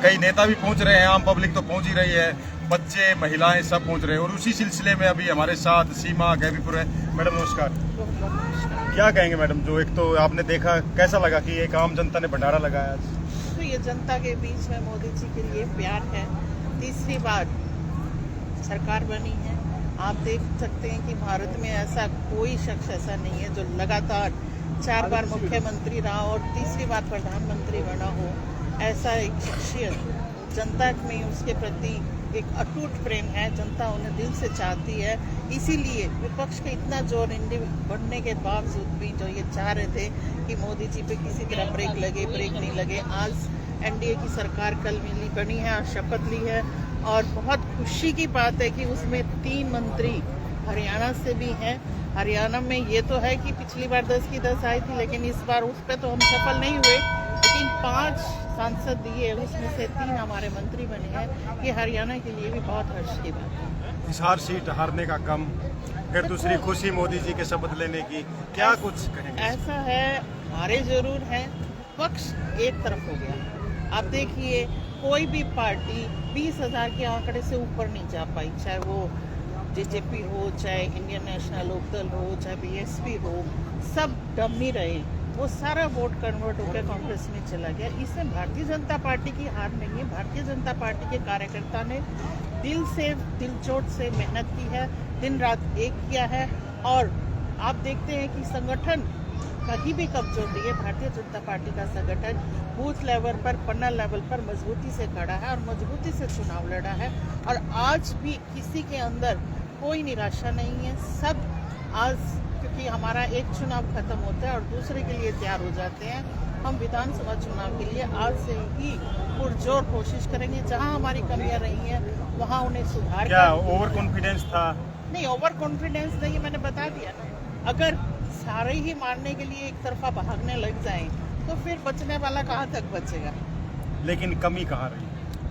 कई नेता भी पहुंच रहे हैं, आम पब्लिक तो पहुंच ही रही है, बच्चे महिलाएं सब पहुंच रहे हैं। और उसी सिलसिले में अभी हमारे साथ सीमा गैबीपुर है। मैडम नमस्कार। क्या कहेंगे मैडम, जो एक तो आपने देखा, कैसा लगा कि एक आम जनता ने भंडारा लगाया आज? तो ये जनता के बीच में मोदी जी के लिए प्यार है। तीसरी बार सरकार बनी है। आप देख सकते हैं कि भारत में ऐसा कोई शख्स ऐसा नहीं है जो लगातार 4 बार मुख्यमंत्री रहा और तीसरी बार प्रधानमंत्री बना हो। ऐसा एक शख्सियत जनता में उसके प्रति एक अटूट प्रेम है। जनता उन्हें दिल से चाहती है। इसीलिए विपक्ष के इतना जोर इंडी बढ़ने के बावजूद भी जो ये चाह रहे थे कि मोदी जी पे किसी तरह ब्रेक नहीं लगे। आज एनडीए की सरकार कल बनी है और शपथ ली है और बहुत खुशी की बात है कि उसमें 3 मंत्री हरियाणा से भी हैं। हरियाणा में ये तो है कि पिछली बार 10 की 10 आई थी, लेकिन इस बार उस पर तो हम सफल नहीं हुए, लेकिन 5 सांसद दिए, उसमें से 3 हमारे मंत्री बने हैं। ये हरियाणा के लिए भी बहुत हर्ष की बात है। इस हार सीट हारने का गम, फिर दूसरी खुशी मोदी जी के शपथ लेने की, क्या कुछ कहेंगे? ऐसा है, हारे जरूर हैं, पक्ष एक तरफ हो गया। आप देखिए कोई भी पार्टी 20,000 के आंकड़े से ऊपर नहीं जा पाई, चाहे वो जेजेपी हो, चाहे इंडियन नेशनल लोकदल हो, चाहे बीएसपी हो, सब डमी रहे। वो सारा वोट कन्वर्ट होकर कांग्रेस में चला गया। इसमें भारतीय जनता पार्टी की हार नहीं है। भारतीय जनता पार्टी के कार्यकर्ता ने दिलचोट से मेहनत की है, दिन रात एक किया है और आप देखते हैं कि संगठन कहीं भी कमजोर नहीं है। भारतीय जनता पार्टी का संगठन बूथ लेवल पर, पन्ना लेवल पर मजबूती से खड़ा है और मजबूती से चुनाव लड़ा है। और आज भी किसी के अंदर कोई निराशा नहीं है। सब आज, क्योंकि हमारा एक चुनाव खत्म होता है और दूसरे के लिए तैयार हो जाते हैं। हम विधानसभा चुनाव के लिए आज से ही पुरजोर कोशिश करेंगे। जहां हमारी कमियां रही हैं वहां उन्हें सुधार। क्या ओवर कॉन्फिडेंस था? नहीं, ओवर कॉन्फिडेंस नहीं, मैंने बता दिया ना। अगर सारे ही मारने के लिए एक तरफा भागने लग जाएं तो फिर बचने वाला कहाँ तक बचेगा? लेकिन कमी कहाँ रही?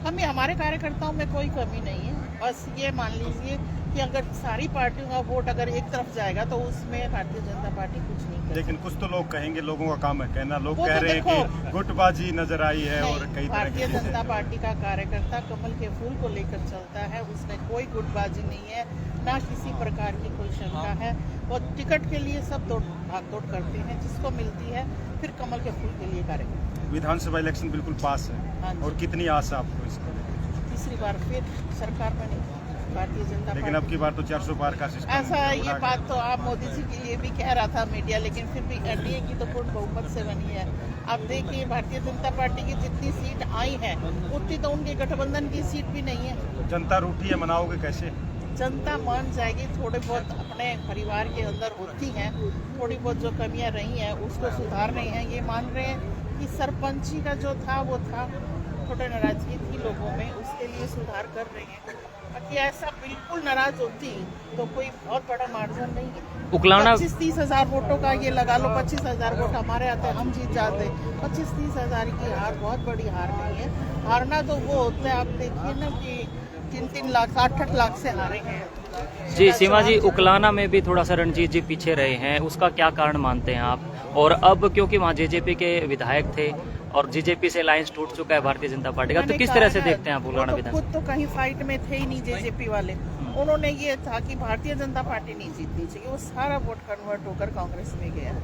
हमें, हमारे कार्यकर्ताओं में कोई कमी नहीं है। बस ये मान लीजिए कि अगर सारी पार्टियों का वोट अगर एक तरफ जाएगा तो उसमें भारतीय जनता पार्टी कुछ नहीं करेगी। लेकिन कुछ तो लोग कहेंगे, लोगों का काम है कहना, लोग कह रहे हैं कि गुटबाजी नजर आई है और कई तरह भारतीय जनता पार्टी का कार्यकर्ता कमल के फूल को लेकर चलता है। उसमें कोई गुटबाजी नहीं है, ना किसी प्रकार की कोई शंका है। वो टिकट के लिए सब भागदौड़ करते हैं, जिसको मिलती है फिर कमल के फूल के लिए कार्यकर्ता। विधानसभा इलेक्शन बिल्कुल पास है। हाँ, और कितनी आशा आपको इसको? तीसरी बार फिर सरकार बनेगी भारतीय जनता पार्टी। लेकिन अब की बार तो 400 पार का सिस्टम ऐसा ये बात तो आप मोदी जी के लिए भी कह रहा था मीडिया, लेकिन फिर भी एनडीए की तो पूर्ण बहुमत से बनी है। आप देखिए भारतीय जनता पार्टी की जितनी सीट आई है उतनी तो उनके गठबंधन की सीट भी नहीं है। जनता रूठी है, मनाओगे कैसे? जनता मान जाएगी। थोड़े बहुत अपने परिवार के अंदर होती हैं, थोड़ी बहुत जो कमियां रही हैं उसको सुधार रहे हैं। ये मान रहे हैं कि सरपंची का जो था वो था, थोड़ी नाराजगी थी लोगों में, उसके लिए सुधार कर रहे हैं। बाकी ऐसा बिल्कुल नाराज होती तो कोई बहुत बड़ा मार्जिन नहीं है। उकलाना 25-30 हज़ार वोटों का ये लगा लो, 25,000 वोट हमारे आते हैं, हम जीत जाते। 25-30 हज़ार की हार बहुत बड़ी हार नहीं है। हारना तो वो होता है, आप देखिए ना कि 3-3 लाख 8-8 लाख से हारे हैं। जी सीमा जी, उकलाना में भी थोड़ा सा रणजीत जी पीछे रहे हैं, उसका क्या कारण मानते हैं आप? और अब क्योंकि वहाँ जेजेपी के विधायक थे और जेजेपी से अलायंस टूट चुका है भारतीय जनता पार्टी का, तो किस तरह से देखते हैं आप उकलाना विधानसभा? खुद तो कहीं फाइट में थे ही नहीं जेजेपी वाले। उन्होंने ये था कि भारतीय जनता पार्टी नहीं जीतनी चाहिए, वो सारा वोट कन्वर्ट होकर कांग्रेस में गया।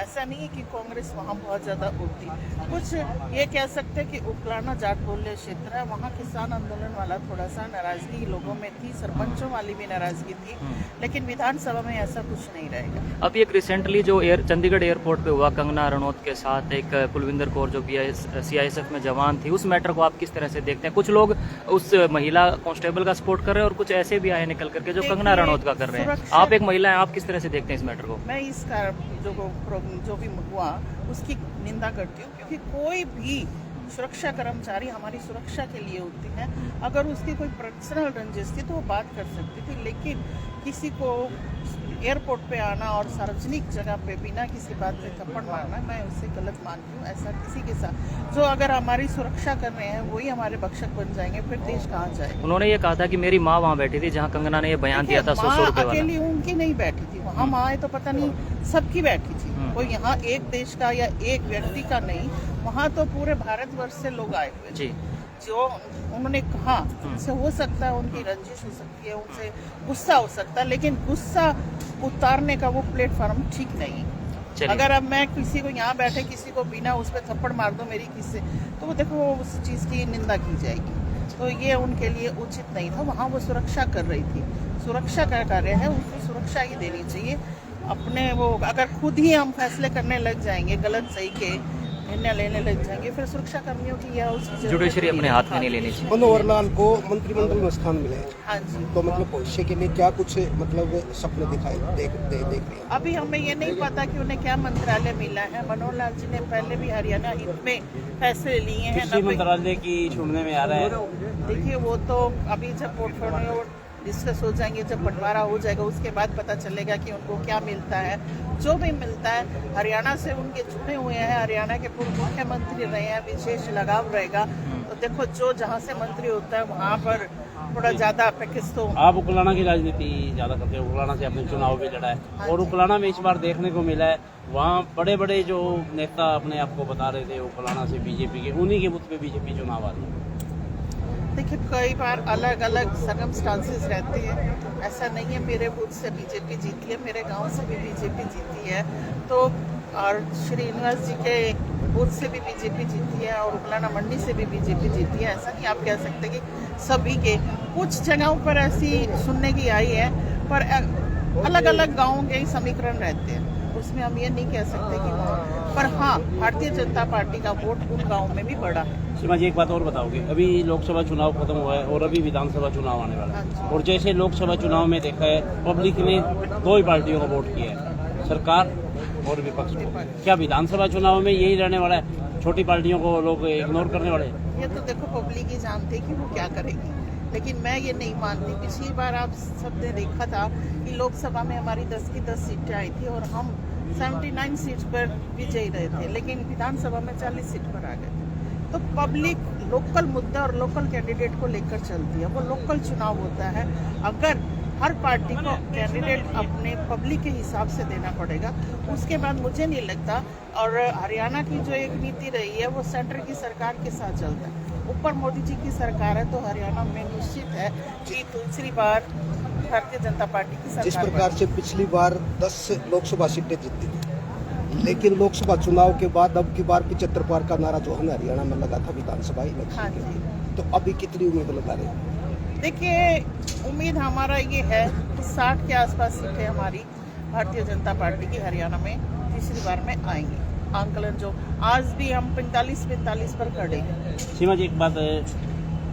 ऐसा नहीं है कि कांग्रेस वहाँ बहुत ज्यादा उठती। कुछ ये कह सकते हैं कि उकलाना जाट बोले क्षेत्र है, वहाँ किसान आंदोलन वाला थोड़ा सा नाराजगी लोगों में थी, सरपंचों वाली भी नाराजगी थी, लेकिन विधानसभा में ऐसा कुछ नहीं रहेगा। अभी एक रिसेंटली जो चंडीगढ़ एयरपोर्ट पे हुआ कंगना रनौत के साथ, एक कुलविंदर कौर जो CISF में जवान थी, उस मैटर को आप किस तरह से देखते हैं? कुछ लोग उस महिला कांस्टेबल का सपोर्ट कर रहे हैं और कुछ ऐसे भी आए निकल करके जो कंगना रनौत का कर रहे हैं। आप एक महिला हैं, आप किस तरह से देखते हैं इस मैटर को? मैं इसका जो भी हुआ उसकी निंदा करती हूँ, क्योंकि कोई भी सुरक्षा कर्मचारी हमारी सुरक्षा के लिए होती है। अगर उसकी कोई पर्सनल रंजिश थी तो वो बात कर सकती थी, लेकिन किसी को एयरपोर्ट पे आना और सार्वजनिक जगह पे बिना किसी बात पे थप्पड़ मारना, मैं उससे गलत मानती हूँ। ऐसा किसी के साथ जो अगर हमारी सुरक्षा कर रहे हैं वही हमारे भक्षक बन जाएंगे, फिर देश कहाँ जाएगा? उन्होंने ये कहा था कि मेरी माँ वहाँ बैठी थी जहाँ कंगना ने ये बयान दिया था 100 रुपए वाला। अकेली उनकी नहीं बैठी थी वहाँ, माँ तो पता नहीं सबकी बैठी थी। कोई यहाँ एक देश का या एक व्यक्ति का नहीं, वहाँ तो पूरे भारतवर्ष से लोग आए हुए जी। जो उन्होंने कहा उनसे हो सकता है उनकी रंजिश हो सकती है, उनसे गुस्सा हो सकता है, लेकिन गुस्सा उतारने का वो प्लेटफॉर्म ठीक नहीं है। चलिए। अगर अब मैं किसी को यहाँ बैठे किसी को बिना उस पर थप्पड़ मार दूं मेरी किससे, तो वो देखो उस चीज़ की निंदा की जाएगी, तो ये उनके लिए उचित नहीं था। वहाँ वो सुरक्षा कर रही थी, सुरक्षा का कार्य है, उसको सुरक्षा ही देनी चाहिए। अपने वो अगर खुद ही हम फैसले करने लग जाएंगे, गलत सही के निर्णय लेने लग जाएंगे, फिर सुरक्षा कर्मियों की या उसकी जरूरत जुडिशरी नहीं अपने है। हाथ में नहीं लेनी चाहिए। मनोहर लाल को मंत्रिमंडल में स्थान मिले, हाँ जी। तो मतलब भविष्य के लिए क्या कुछ मतलब सपने दिखाई देख रहे हैं? अभी हमें ये नहीं पता कि उन्हें क्या मंत्रालय मिला है। मनोहर लाल जी ने पहले भी हरियाणा हित में फैसले लिए हैं। कृषि मंत्रालय की सुनने में आ रहा है। देखिए वो तो अभी जब पोर्टफोलियो डिस्कस हो जाएंगे, जब बंटवारा हो जाएगा, उसके बाद पता चलेगा कि उनको क्या मिलता है। जो भी मिलता है हरियाणा से उनके जुड़े हुए हैं, हरियाणा के पूर्व मुख्यमंत्री रहे हैं, विशेष लगाव रहेगा। तो देखो जो जहाँ से मंत्री होता है वहाँ पर थोड़ा ज्यादा पैकेज तो आप उकलाना की राजनीति ज्यादा करते हैं, उकलाना से आपने चुनाव भी लड़ा है और उकलाना में इस बार देखने को मिला है वहाँ बड़े बड़े जो नेता अपने आप को बता रहे थे उकलाना से बीजेपी के, उन्हीं के बुत पे बीजेपी चुनाव आ रही है। देखिए कई बार अलग अलग सर्कमस्टांसेस रहते हैं, ऐसा नहीं है मेरे बूथ से बीजेपी जीती है, मेरे गांव से भी बीजेपी जीती है, तो और श्रीनिवास जी के बूथ से भी बीजेपी जीती है और उकलाना मंडी से भी बीजेपी जीती है। ऐसा नहीं आप कह सकते कि सभी के, कुछ जगहों पर ऐसी सुनने की आई है, पर अलग अलग गाँवों के समीकरण रहते हैं, उसमें हम ये नहीं कह सकते कि वहाँ पर। हाँ, भारतीय जनता पार्टी का वोट उन गाँव में भी बढ़ा है। सीमा जी एक बात और बताओगे, अभी लोकसभा चुनाव खत्म हुआ है और अभी विधानसभा चुनाव आने वाला है, और जैसे लोकसभा चुनाव में देखा है पब्लिक ने दो ही पार्टियों को वोट किया है, सरकार और विपक्ष को। क्या विधानसभा चुनाव में यही रहने वाला है, छोटी पार्टियों को लोग इग्नोर करने वाले हैं? ये तो देखो पब्लिक ही जानती है कि वो क्या करेगी, लेकिन मैं ये नहीं मानती। पिछली बार आप सबने देखा था कि लोकसभा में हमारी 10 की 10 सीटें आई थी और हम 79 सीट पर विजयी रहे थे, लेकिन विधानसभा में 40 सीट पर आ गए थे। तो पब्लिक लोकल मुद्दा और लोकल कैंडिडेट को लेकर चलती है, वो लोकल चुनाव होता है। अगर हर पार्टी को कैंडिडेट अपने पब्लिक के हिसाब से देना पड़ेगा, उसके बाद मुझे नहीं लगता। और हरियाणा की जो एक नीति रही है वो सेंटर की सरकार के साथ चलता है, ऊपर मोदी जी की सरकार है, तो हरियाणा में निश्चित है कि दूसरी बार भारतीय जनता पार्टी की सरकार। जिस प्रकार से पिछली बार 10 लोकसभा सीटें जीती थी, लेकिन लोकसभा चुनाव के बाद अब की बार 75 पार का नारा जो है हरियाणा में लगा था विधानसभा इलेक्शन। हाँ जी। तो अभी कितनी उम्मीद लगा रहे हैं? देखिए उम्मीद हमारा ये है कि 60 के आसपास सीटें हमारी भारतीय जनता पार्टी की हरियाणा में तीसरी बार में आएंगी। आंकलन जो आज भी हम 45 पर खड़े हैं। सीमा जी एक बात,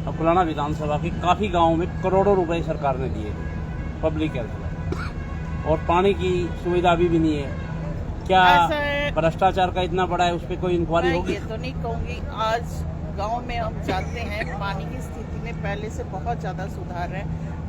अकुलाना विधानसभा के काफी गाँव में करोड़ों रुपए सरकार ने दिए पब्लिक हेल्थ, और पानी की सुविधा अभी भी नहीं है। क्या ऐसा है, भ्रष्टाचार का इतना बड़ा है, उस पर कोई इंक्वायरी मैं होगी? ये तो नहीं कहूँगी। आज गांव में हम जाते हैं, पानी की स्थिति में पहले से बहुत ज़्यादा सुधार है,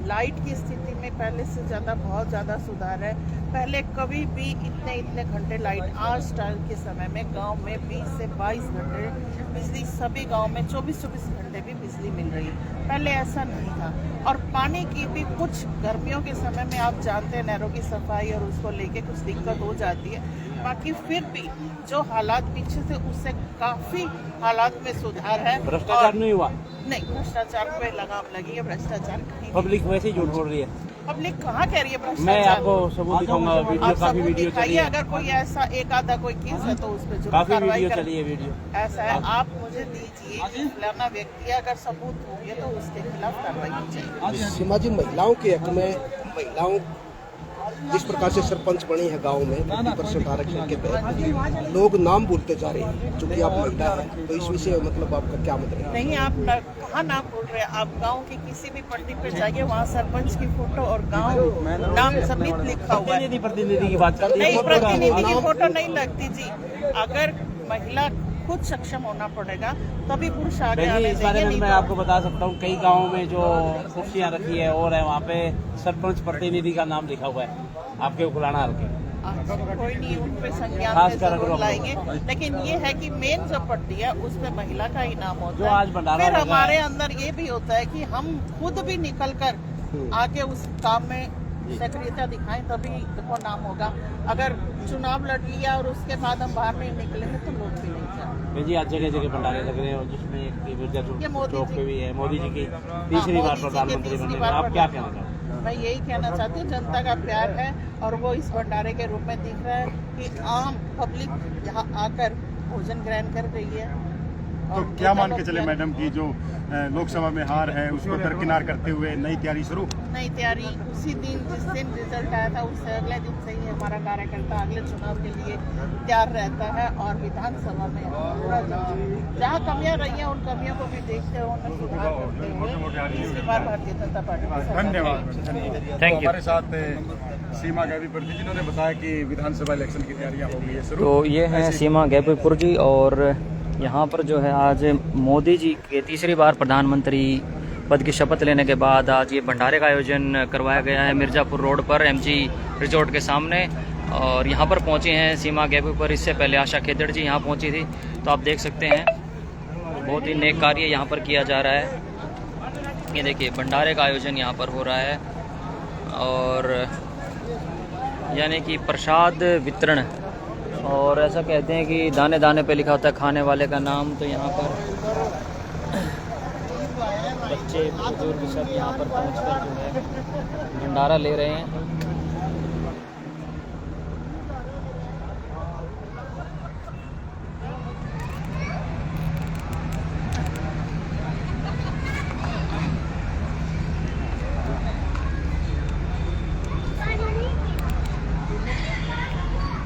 लाइट की स्थिति में पहले से ज़्यादा बहुत ज़्यादा सुधार है। पहले कभी भी इतने घंटे लाइट, आज टाइम के समय में गांव में 20 से 22 घंटे बिजली, सभी गांव में 24 घंटे भी बिजली मिल रही है, पहले ऐसा नहीं था। और पानी की भी कुछ गर्मियों के समय में आप जानते हैं नहरों की सफाई और उसको लेके कुछ दिक्कत हो जाती है, बाकी फिर भी जो हालात पीछे से उससे काफ़ी हालात में सुधार है। भ्रष्टाचार नहीं हुआ? नहीं, भ्रष्टाचार पे लगाम लगी है, भ्रष्टाचार नहीं। पब्लिक वैसे ही झूठ बोल रही है। पब्लिक कहाँ कह रही है भ्रष्टाचार? मैं आपको सबूत दिखाऊंगा, वीडियो आप काफी सबूत वीडियो चली दिखाइए, है, अगर कोई ऐसा एक आधा कोई केस है तो उस पर जरूर काफी कार्रवाई वीडियो करें। चली है वीडियो। ऐसा है, आप मुझे दीजिए कि फलाना व्यक्ति अगर सबूत होंगे तो उसके खिलाफ कार्रवाई की जाएगी। सीमा जी, महिलाओं के हक में महिलाओं जिस प्रकार से सरपंच बनी है गांव में 50% आरक्षण के तहत, लोग नाम भूलते जा रहे हैं, चूंकि आप महिला है, तो इस विषय मतलब आपका क्या मतलब है? नहीं, आप कहाँ नाम बोल रहे हैं? आप गांव की किसी भी पट्टी पे जाइए, वहाँ सरपंच की फोटो और गांव नाम समेत लिखा हुआ है। प्रतिनिधि की बात चल रही नहीं, है। प्रतिनिधि की फोटो नहीं लगती जी। अगर महिला खुद सक्षम होना पड़ेगा तभी पुरुष आगे आने इस बारे देंगे, में नहीं मैं तो- आपको बता सकता हूँ, कई गाँव में जो कुर्सियाँ रखी है और है, वहाँ पे सरपंच प्रतिनिधि का नाम लिखा हुआ है आपके उकलाना हल्के। कोई नहीं, उन पे संज्ञान खास में कर जरूर अगर- लाएंगे, लेकिन ये है कि मेन जो पट्टी है उसमें महिला का ही नाम जो होता आज है। भंडारा फिर लगा हमारे है। अंदर ये भी होता है कि हम खुद भी निकल कर आके उस काम में सक्रियता दिखाएं, तभी देखो नाम होगा। अगर चुनाव लड़ लिया और उसके बाद हम बाहर नहीं निकलेंगे तो लोग भी नहीं जाएंगे। जी आज जगह जगह भंडारे लग रहे हैं और जिसमें एक बिरजा ये मोदी चौक जी- पे भी है मोदी जी की तीसरी बार मोदी जी के प्रधानमंत्री तीसरी बनने बार आप क्या कहना चाहते हैं? मैं यही कहना चाहती हूँ, जनता का प्यार है और वो इस भंडारे के रूप में दिख रहा है कि आम पब्लिक यहाँ आकर भोजन ग्रहण कर रही है। तो और क्या मान लोग के चले मैडम की जो लोकसभा में हार है उसको दरकिनार करते हुए नई तैयारी शुरू? नई तैयारी उसी दिन जिस दिन रिजल्ट आया था उससे अगले दिन से ही हमारा कार्यकर्ता अगले चुनाव के लिए तैयार रहता है और विधानसभा में पूरा जहाँ कमियां रही हैं उन कमियों को भी देखते हुए उनमें सुधार करते हुए इस बार भारतीय जनता पार्टी की सरकार धन्यवाद। Thank you. हमारे साथ सीमा गैबीपुर जी जिन्होंने बताया कि विधानसभा इलेक्शन की तैयारियां हो गई है शुरू। तो ये हैं सीमा गैबीपुर जी, और यहाँ पर जो है आज मोदी जी के तीसरी बार प्रधानमंत्री पद की शपथ लेने के बाद आज ये भंडारे का आयोजन करवाया गया है मिर्ज़ापुर रोड पर एमजी रिजॉर्ट के सामने। और यहाँ पर पहुँचे हैं सीमा गैबीपुर, इससे पहले आशा खेदड़ जी यहाँ पहुँची थी। तो आप देख सकते हैं बहुत ही नेक कार्य यहाँ पर किया जा रहा है। ये देखिए भंडारे का आयोजन यहाँ पर हो रहा है और यानी कि प्रसाद वितरण, और ऐसा कहते हैं कि दाने दाने पे लिखा होता है खाने वाले का नाम। तो यहाँ पर बच्चे बुजुर्ग सब यहाँ पर पहुँचकर जो है भंडारा ले रहे हैं।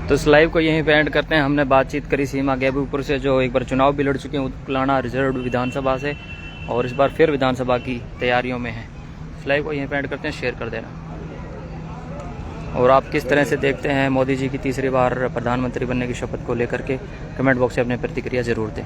तो इस लाइव को यहीं पे एंड करते हैं। हमने बातचीत करी सीमा गैबीपुर से, जो एक बार चुनाव भी लड़ चुके हैं उत्कलाना रिजर्व विधानसभा से, और इस बार फिर विधानसभा की तैयारियों में है। इस लाइव को यहीं पे एंड करते हैं, शेयर कर देना। और आप किस तरह से देखते हैं मोदी जी की तीसरी बार प्रधानमंत्री बनने की शपथ को लेकर के, कमेंट बॉक्स में अपनी प्रतिक्रिया ज़रूर दें।